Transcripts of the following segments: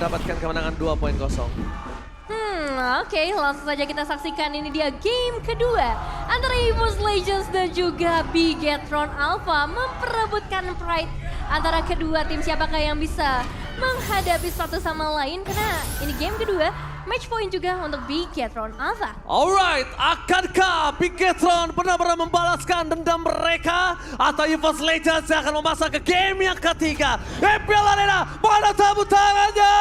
mendapatkan kemenangan 2-0. Oke, langsung saja kita saksikan ini dia game kedua antara EVOS Legends dan juga Bigetron Alpha memperebutkan pride antara kedua tim. Siapakah yang bisa menghadapi satu sama lain, karena ini game kedua, match point juga untuk Bigetron Alpha. Alright, akankah Bigetron benar-benar membalaskan dendam mereka atau EVOS Legends yang akan memasak ke game yang ketiga? EPL Arena, mana tepuk tangannya?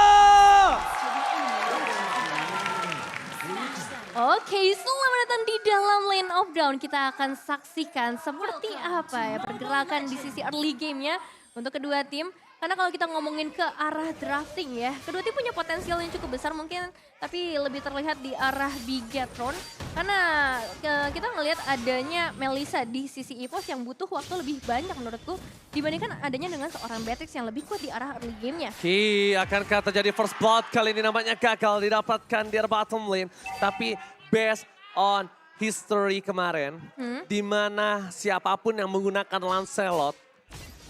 Oke, selamat datang di dalam Lane of Dawn. Kita akan saksikan seperti apa ya pergerakan di sisi early game-nya untuk kedua tim. Karena kalau kita ngomongin ke arah drafting ya, kedua tim punya potensial yang cukup besar mungkin, tapi lebih terlihat di arah Bigetron. Karena kita ngelihat adanya Melissa di sisi EVOS yang butuh waktu lebih banyak menurutku dibandingkan adanya dengan seorang Beatrix yang lebih kuat di arah early game-nya. Akankah terjadi first blood kali ini nampaknya gagal didapatkan di bottom lane. Tapi based on history kemarin, di mana siapapun yang menggunakan Lancelot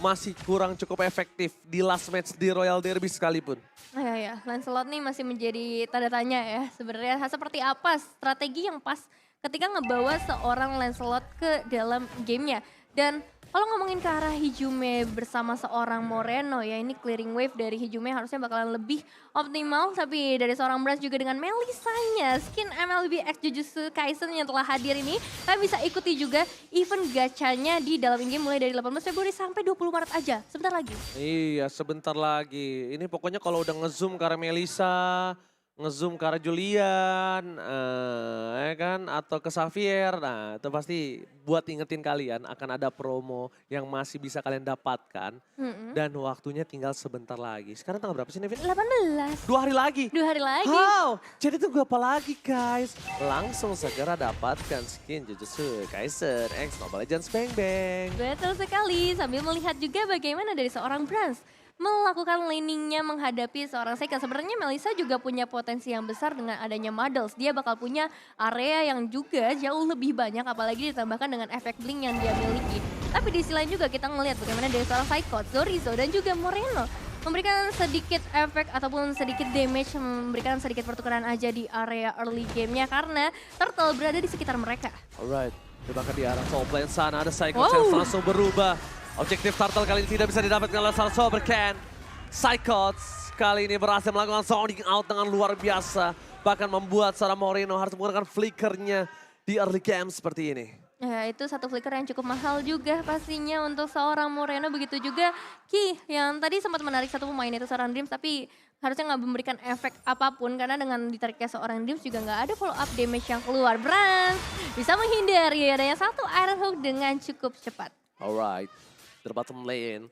masih kurang cukup efektif di last match di Royal Derby sekalipun. Ya, Lancelot nih masih menjadi tanda tanya ya sebenarnya seperti apa strategi yang pas ketika ngebawa seorang Lancelot ke dalam gamenya. Dan kalau ngomongin ke arah Hijume bersama seorang Moreno ya, ini clearing wave dari Hijume harusnya bakalan lebih optimal. Tapi dari seorang Brans juga dengan Melissanya, skin MLB X Jujutsu Kaisen yang telah hadir ini, kalian bisa ikuti juga event gachanya di dalam in-game mulai dari 18 Februari sampai 20 Maret aja, sebentar lagi. Iya, sebentar lagi. Ini pokoknya kalau udah nge-zoom ke arah Melissa, nge-zoom ke arah Julian, ya kan, atau ke Xavier, nah itu pasti buat ingetin kalian akan ada promo yang masih bisa kalian dapatkan. Dan waktunya tinggal sebentar lagi. Sekarang tanggal berapa sih, Nevin? 18. 2 hari lagi? 2 hari lagi. How? Jadi tunggu apa lagi guys? Langsung segera dapatkan skin Jujutsu Kaisen X Mobile Legends Bang Bang. Betul sekali, sambil melihat juga bagaimana dari seorang Brans melakukan laningnya menghadapi seorang Seika. Sebenarnya Melissa juga punya potensi yang besar dengan adanya Muddles. Dia bakal punya area yang juga jauh lebih banyak, apalagi ditambahkan dengan efek blink yang dia miliki. Tapi di sisi lain juga kita ngelihat bagaimana dari seorang Psychot, Zorizo dan juga Moreno memberikan sedikit efek ataupun sedikit damage, memberikan sedikit pertukaran aja di area early game-nya karena Turtle berada di sekitar mereka. Alright, bahkan di arah top lane sana ada Psychot yang langsung berubah. Objektif Turtle kali ini tidak bisa didapatkan oleh seorang Sobercan. Psychot kali ini berhasil melakukan sounding out dengan luar biasa. Bahkan membuat seorang Moreno harus menggunakan flickernya di early game seperti ini. Ya, itu satu flicker yang cukup mahal juga pastinya untuk seorang Moreno. Begitu juga Ki yang tadi sempat menarik satu pemain itu seorang Dreams, tapi harusnya nggak memberikan efek apapun karena dengan ditariknya seorang Dreams juga nggak ada follow up damage yang keluar. Brans bisa menghindari adanya satu Iron Hook dengan cukup cepat. Alright, di bottom lane,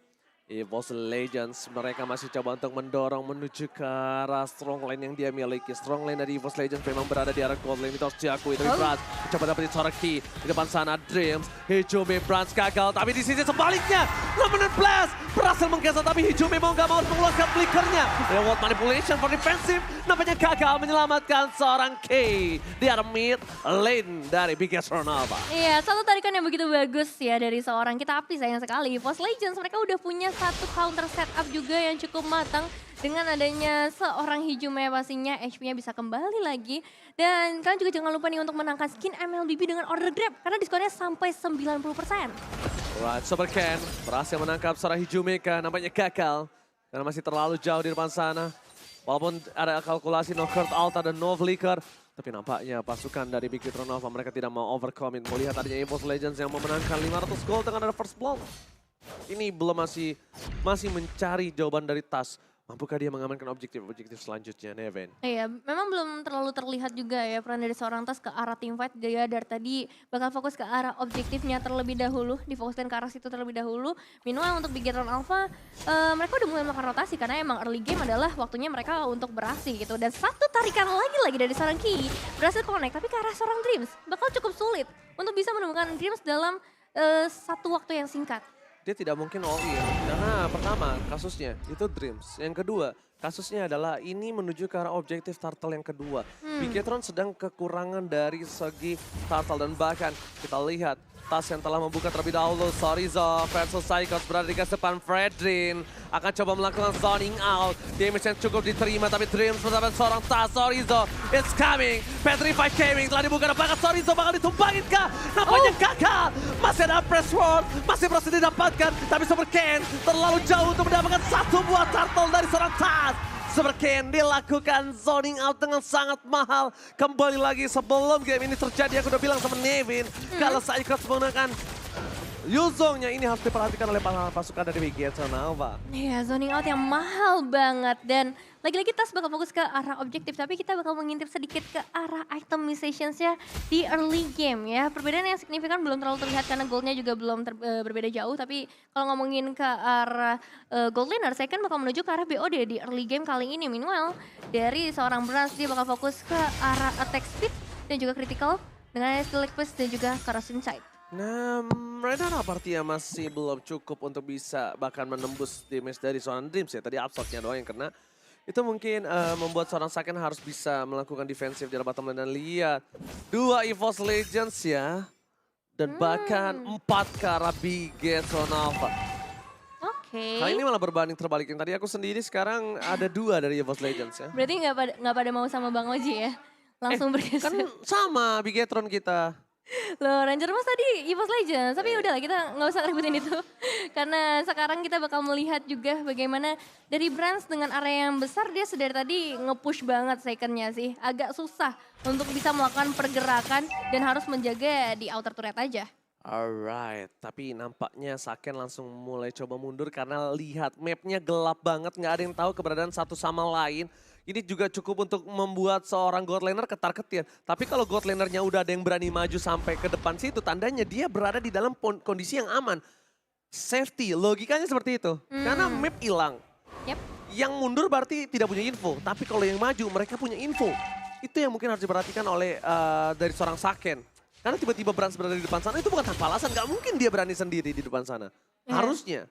EVOS Legends mereka masih coba untuk mendorong menuju ke arah strong lane yang dia miliki. Strong lane dari EVOS Legends memang berada di arah gold lane, itu harus diakui. Tapi Brans coba dapetin seorang key. Di depan sana Dreams, Hijume, Brans gagal. Tapi di sisi sebaliknya, Lemonade Blast berhasil menggeser. Tapi Hijume mau gak mau mengeluarkan flickernya. Reward manipulation for defensive, nampaknya gagal menyelamatkan seorang key di arah mid lane dari Bigetron Alpha. Iya, satu tarikan yang begitu bagus ya dari seorang kita, tapi sayang sekali EVOS Legends mereka udah punya satu counter setup juga yang cukup matang. Dengan adanya seorang Hijume pastinya HP-nya bisa kembali lagi. Dan kalian juga jangan lupa nih untuk menangkan skin MLBB dengan order grab karena diskonnya sampai 90%. Alright, Sobercan berhasil menangkap seorang Hijume kan, nampaknya gagal. Karena masih terlalu jauh di depan sana. Walaupun ada kalkulasi no Kurt Alta dan no Flicker. Tapi nampaknya pasukan dari Bigetron Alpha mereka tidak mau overcommit. Melihat adanya EVOS Legends yang memenangkan 500 gold dengan ada first blood. Ini belum masih mencari jawaban dari Tas. Mampukah dia mengamankan objektif selanjutnya, Neven? Iya, memang belum terlalu terlihat juga ya peran dari seorang Tas ke arah teamfight. Dia dari tadi bakal fokus ke arah objektifnya terlebih dahulu, difokuskan ke arah situ terlebih dahulu. Meanwhile untuk Bigetron Alpha, mereka udah mulai melakukan rotasi karena emang early game adalah waktunya mereka untuk beraksi gitu. Dan satu tarikan lagi dari seorang Ki berhasil connect, tapi ke arah seorang Dreams bakal cukup sulit untuk bisa menemukan Dreams dalam satu waktu yang singkat. Dia tidak mungkin all in, karena pertama kasusnya itu Dreams. Yang kedua, Kasusnya adalah ini menuju ke arah objektif turtle yang kedua. Bigetron sedang kekurangan dari segi turtle dan bahkan kita lihat Tas yang telah membuka terlebih dahulu. Sorizo versus Psychos berada di garis depan. Fredrin akan coba melakukan zoning out. Damage yang cukup diterima tapi Dreams bersama seorang Tas. Sorizo, it's coming. Petrified Gaming telah dibuka dan bahkan Sorizo bakal ditumbangin kah? Nampaknya gagal. Masih ada press ward, masih berhasil didapatkan. Tapi Super Ken terlalu jauh untuk mendapatkan satu buah turtle dari seorang Tas. Super Ken dilakukan zoning out dengan sangat mahal. Kembali lagi sebelum game ini terjadi, aku udah bilang sama Nevin. Kalau Psychos menggunakan Yuzongnya ini harus diperhatikan oleh para pasukan dari Bigetron Alpha. Iya, zoning out yang mahal banget. Dan lagi-lagi Tas bakal fokus ke arah objektif, tapi kita bakal mengintip sedikit ke arah itemizationsnya di early game ya. Perbedaan yang signifikan belum terlalu terlihat karena goldnya juga belum berbeda jauh. Tapi kalau ngomongin ke arah gold laner, saya kan bakal menuju ke arah BOD di early game kali ini. Meanwhile, dari seorang Brans dia bakal fokus ke arah attack speed dan juga critical dengan Steelix Push dan juga corrosive sight. Nah, Renan Apartia masih belum cukup untuk bisa bahkan menembus damage dari seorang Dreams ya. Tadi absortnya doang yang kena. Itu mungkin membuat seorang Saken harus bisa melakukan defensif di bottom lane. Dan lihat, 2 EVOS Legends ya. Dan bahkan 4 ke arah Bigetron Alpha. Oke. Kali ini malah berbanding terbalik. Yang tadi aku sendiri sekarang ada 2 dari EVOS Legends ya. Berarti nggak pada mau sama Bang Oji ya? Langsung bergeser. Kan sama Bigetron kita. Loh, Ranger Mas tadi EVOS Legends, tapi udahlah kita nggak usah ributin itu. Karena sekarang kita bakal melihat juga bagaimana dari Brans dengan area yang besar dia sedari tadi nge-push banget secondnya sih. Agak susah untuk bisa melakukan pergerakan dan harus menjaga di outer turret aja. Alright, tapi nampaknya Saken langsung mulai coba mundur karena lihat mapnya gelap banget, nggak ada yang tahu keberadaan satu sama lain. Ini juga cukup untuk membuat seorang God Laner ketar-ketir. Tapi kalau God Lanernya udah ada yang berani maju sampai ke depan situ, tandanya dia berada di dalam kondisi yang aman. Safety, logikanya seperti itu. Karena map hilang. Yep. Yang mundur berarti tidak punya info. Tapi kalau yang maju mereka punya info. Itu yang mungkin harus diperhatikan oleh dari seorang Saken. Karena tiba-tiba Brans berada di depan sana itu bukan tanpa alasan. Gak mungkin dia berani sendiri di depan sana. Harusnya.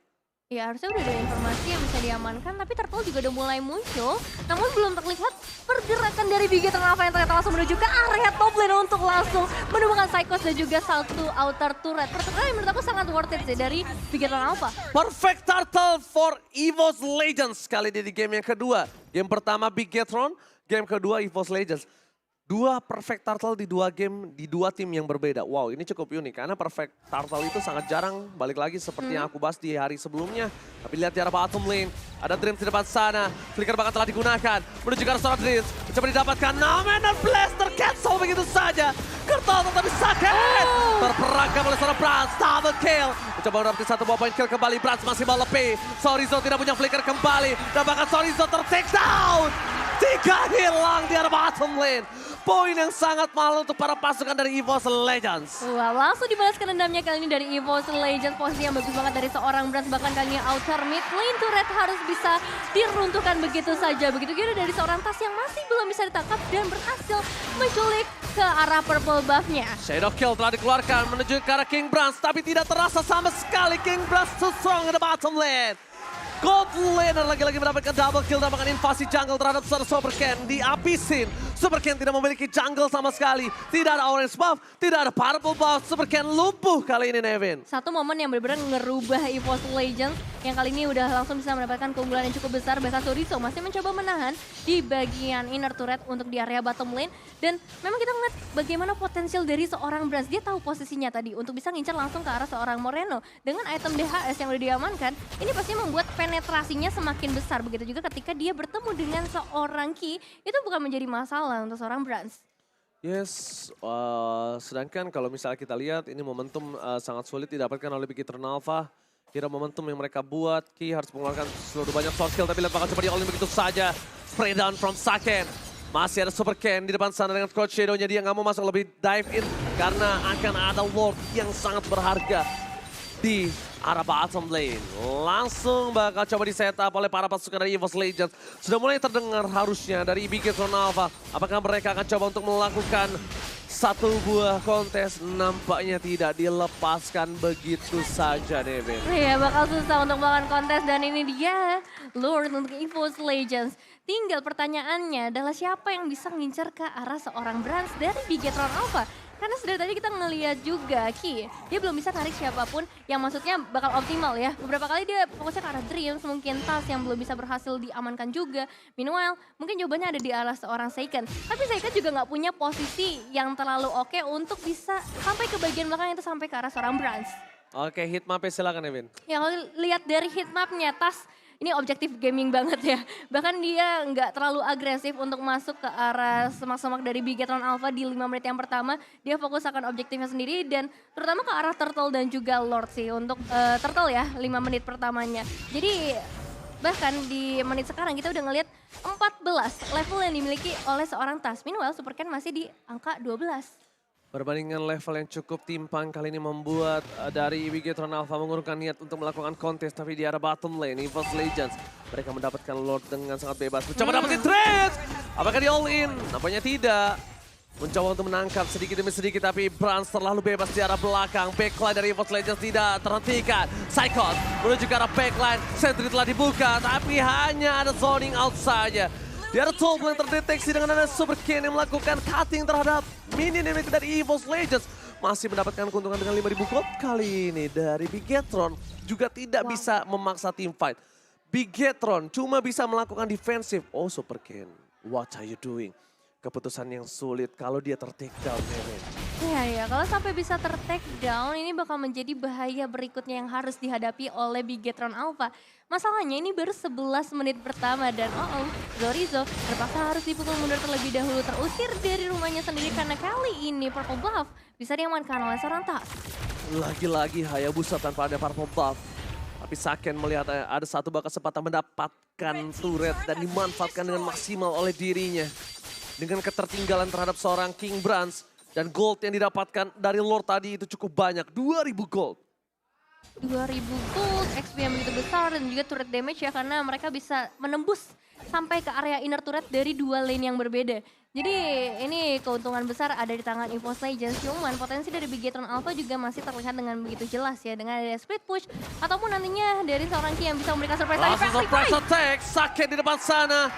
Ya harusnya udah ada informasi yang bisa diamankan, tapi Turtle juga udah mulai muncul. Namun belum terlihat pergerakan dari Bigetron Alpha yang ternyata langsung menuju ke area top lane untuk langsung menemukan Psychos dan juga satu outer turret. Pertukaran yang menurut aku sangat worth it sih dari Bigetron Alpha. Perfect Turtle for EVOS Legends kali ini di game yang kedua. Game pertama Bigetron, game kedua EVOS Legends. 2 perfect turtle di 2 game, di 2 tim yang berbeda. Wow, ini cukup unik karena perfect turtle itu sangat jarang. Balik lagi seperti yang aku bahas di hari sebelumnya. Tapi lihat di arah bottom lane, ada Dreams di depan sana. Flicker bahkan telah digunakan. Menuju ke arah seorang Dreams. Mencoba didapatkan. Namen dan Blast tercancel begitu saja. Kertal tapi Saken. Terperangkap oleh seorang Brans. Double kill. Mencoba mendapatkan 1 buah point kill kembali. Brans masih melepi. Sorizo tidak punya flicker kembali. Dan bahkan Sorizo ter-take down. 3 hilang di arah bottom lane. Poin yang sangat mahal untuk para pasukan dari EVOS Legends. Wah, langsung dibalaskan dendamnya kali ini dari EVOS Legends. Posisi yang bagus banget dari seorang Brans, bahkan kali ini outer mid lane turret harus bisa diruntuhkan begitu saja. Begitu juga dari seorang Tas yang masih belum bisa ditangkap dan berhasil menculik ke arah purple buff-nya. Shadow Kill telah dikeluarkan menuju ke arah King Brans, tapi tidak terasa sama sekali King Brans too strong in the bottom lane. God Laner lagi-lagi mendapatkan double kill dan bahkan invasi jungle terhadap seorang Super Ken dihabisin. Super Ken tidak memiliki jungle sama sekali. Tidak ada orange buff, tidak ada purple buff. Super Ken lumpuh kali ini Nevin. Satu momen yang benar-benar ngerubah EVOS Legends yang kali ini udah langsung bisa mendapatkan keunggulan yang cukup besar. Bahkan Sorizo masih mencoba menahan di bagian inner turret untuk di area bottom lane. Dan memang kita ngeliat bagaimana potensial dari seorang Brans. Dia tahu posisinya tadi untuk bisa ngincar langsung ke arah seorang Moreno. Dengan item DHS yang udah diamankan, ini pasti membuat penetrasinya semakin besar. Begitu juga ketika dia bertemu dengan seorang Ki, itu bukan menjadi masalah untuk seorang Brans. Yes, sedangkan kalau misalnya kita lihat ini momentum sangat sulit didapatkan oleh Bigetron Alpha. Kira momentum yang mereka buat, Ki harus mengeluarkan seluruh banyak source skill, tapi lihat bakal coba di-all-in begitu saja. Spray down from Saken. Masih ada Super Ken di depan sana dengan Crouch Shadow-nya, dia nggak mau masuk lebih dive in karena akan ada Lord yang sangat berharga di arah bottom lane. Langsung bakal coba di-setup oleh para pasukan dari EVOS Legends. Sudah mulai terdengar harusnya dari Bigetron Alpha. Apakah mereka akan coba untuk melakukan Satu buah kontes nampaknya tidak dilepaskan begitu saja, Nevin. Iya, bakal susah untuk melakukan kontes dan ini dia Lord untuk EVOS Legends. Tinggal pertanyaannya adalah siapa yang bisa ngincer ke arah seorang Brans dari Bigetron Alpha. Karena sudah tadi kita ngeliat juga Ki, dia belum bisa tarik siapapun yang maksudnya bakal optimal ya. Beberapa kali dia fokusnya ke arah Dreams, mungkin Tas yang belum bisa berhasil diamankan juga. Meanwhile, mungkin jawabannya ada di arah seorang Seiken. Tapi Seiken juga nggak punya posisi yang terlalu oke untuk bisa sampai ke bagian belakang itu sampai ke arah seorang Brans. Oke, hitmapnya silakan, Nevin. Ya kalau lihat dari hitmapnya Tas, ini objektif gaming banget ya. Bahkan dia nggak terlalu agresif untuk masuk ke arah semak-semak dari Bigetron Alpha di 5 menit yang pertama. Dia fokus akan objektifnya sendiri dan terutama ke arah Turtle dan juga Lord sih untuk Turtle ya 5 menit pertamanya. Jadi bahkan di menit sekarang kita udah ngelihat 14 level yang dimiliki oleh seorang Tas. Meanwhile Super Ken masih di angka 12. Perbandingan level yang cukup timpang kali ini membuat dari Bigetron Alpha mengurungkan niat untuk melakukan kontes, tapi di arah bottom lane, EVOS Legends. Mereka mendapatkan Lord dengan sangat bebas. Mencoba dapetin trade! Apakah di all in? Nampaknya tidak. Mencoba untuk menangkap sedikit demi sedikit, tapi Brans terlalu bebas di arah belakang. Backline dari EVOS Legends tidak terhentikan. Psychos menuju ke arah backline. Sentry telah dibuka, tapi hanya ada zoning out saja. Di arah top lane terdeteksi dengan ada Super Ken yang melakukan cutting terhadap minion yang dari EVOS Legends. Masih mendapatkan keuntungan dengan 5.000 gold kali ini dari Bigetron. Juga tidak bisa memaksa team fight. Bigetron cuma bisa melakukan defensif. Oh Super Ken, what are you doing? Keputusan yang sulit kalau dia ter-take down, Nevin. Iya, kalau sampai bisa ter-take down ini bakal menjadi bahaya berikutnya yang harus dihadapi oleh Bigetron Alpha. Masalahnya ini baru 11 menit pertama dan Zorizo terpaksa harus dipukul mundur terlebih dahulu, terusir dari rumahnya sendiri karena kali ini Purple Buff bisa diamankan oleh seorang Tas. Lagi-lagi Hayabusa tanpa ada Purple Buff. Tapi Saken melihat ada satu kesempatan mendapatkan turret dan dimanfaatkan dengan maksimal oleh dirinya. Dengan ketertinggalan terhadap seorang King Brans dan gold yang didapatkan dari Lord tadi itu cukup banyak, 2.000 gold. 2.000 gold, XP yang begitu besar dan juga turret damage ya karena mereka bisa menembus sampai ke area inner turret dari dua lane yang berbeda. Jadi ini keuntungan besar ada di tangan EVOS Legends, cuman potensi dari Bigetron Alpha juga masih terlihat dengan begitu jelas ya dengan ada split push ataupun nantinya dari seorang Ki yang bisa memberikan surprise tadi. Langsung surprise attack, Saken di depan sana.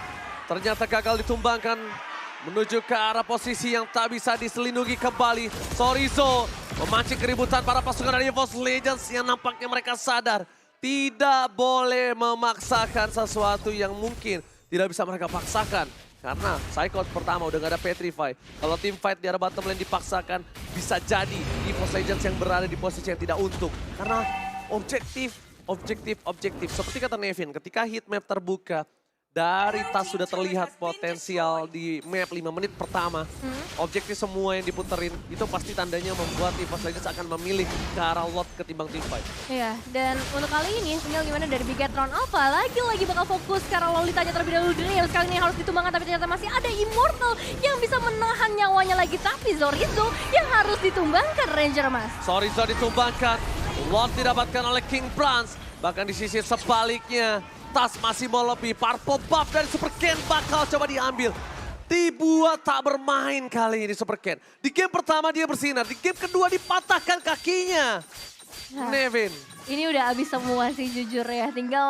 Ternyata gagal ditumbangkan menuju ke arah posisi yang tak bisa diselindungi kembali. Zorizo memancing keributan para pasukan dari EVOS Legends yang nampaknya mereka sadar tidak boleh memaksakan sesuatu yang mungkin tidak bisa mereka paksakan. Karena Psychos pertama udah gak ada Petrify. Kalau team fight di arah bottom lane dipaksakan, bisa jadi EVOS Legends yang berada di posisi yang tidak untung. Karena objektif. Seperti kata Nevin, ketika heat map terbuka, dari Tas sudah terlihat potensial di map 5 menit pertama. Objektif semua yang diputerin, itu pasti tandanya membuat EVOS Legends akan memilih ke arah lot ketimbang team fight. Iya, dan untuk kali ini tinggal gimana dari Bigetron Alpha lagi-lagi bakal fokus ke arah Lolitanya terlebih dahulu. Yang sekali ini harus ditumbangkan tapi ternyata masih ada Immortal yang bisa menahan nyawanya lagi. Tapi Zorizo yang harus ditumbangkan Ranger Mas. Zorizo ditumbangkan, lot didapatkan oleh King Brans. Bahkan di sisi sebaliknya, Tas masih mau lebih. Purple Buff dari Super Ken bakal coba diambil. Dibuat tak bermain kali ini Super Ken. Di game pertama dia bersinar, di game kedua dipatahkan kakinya. Nah, Nevin. ini udah habis semua sih jujur ya. Tinggal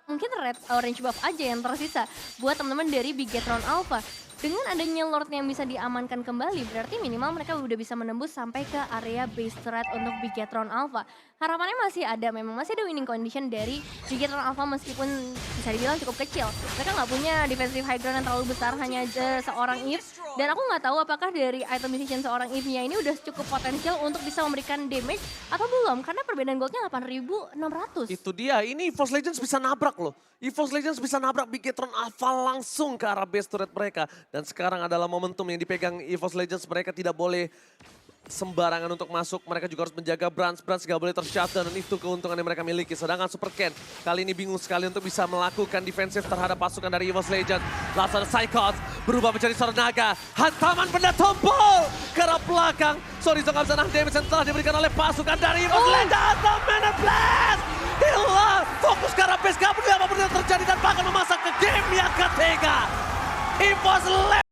mungkin red orange buff aja yang tersisa buat teman-teman dari Bigetron Alpha. Dengan adanya Lord yang bisa diamankan kembali, berarti minimal mereka udah bisa menembus sampai ke area base turret untuk Bigetron Alpha. Harapannya masih ada, memang masih ada winning condition dari Bigetron Alpha meskipun bisa dibilang cukup kecil. Mereka nggak punya defensive high ground yang terlalu besar, hanya seorang Eve. Dan aku nggak tahu apakah dari item decision seorang Eve-nya ini udah cukup potensial untuk bisa memberikan damage atau belum. Karena perbedaan goldnya 8.600. Itu dia, ini EVOS Legends bisa nabrak loh. EVOS Legends bisa nabrak Bigetron Alpha langsung ke arah base turret mereka. Dan sekarang adalah momentum yang dipegang EVOS Legends. Mereka tidak boleh sembarangan untuk masuk. Mereka juga harus menjaga Brans. Brans gak boleh tershutdown dan itu keuntungan yang mereka miliki. Sedangkan Super Ken kali ini bingung sekali untuk bisa melakukan defensif terhadap pasukan dari EVOS Legends. Langsung ada Psychos berubah menjadi seorang naga. Hantaman benda tombol ke arah belakang. Zorizo gak bisa nahan damage yang telah diberikan oleh pasukan dari EVOS Legends. The Mana Blast! Hilang! Fokus ke arah base, gak peduli apapun yang terjadi dan bahkan memasak ke game yang ketiga. EVOS Legends